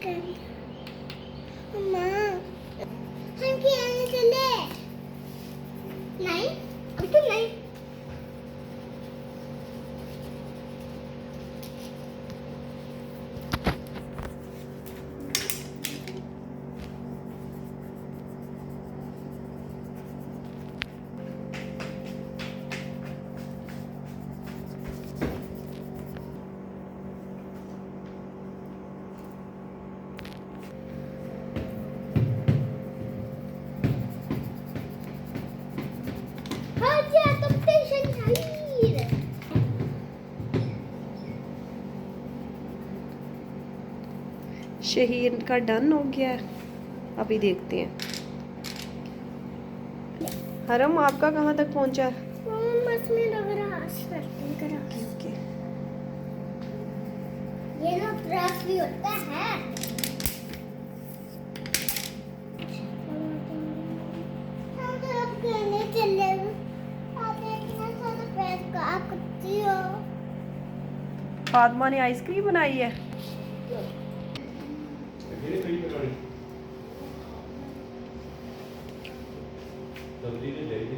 अम्मा हम खेलने चले नहीं अभी तो नहीं शहीर का डन हो गया है। अभी देखते हैं हरम आपका कहाँ तक पहुँचा है। बस में लग रहा है ओके ये ना ब्रश भी होता है हम तो अब खेलने चले आप इतना सारा पैर का करती हो फातिमा ने आइसक्रीम बनाई है। सब्जी ने ले ली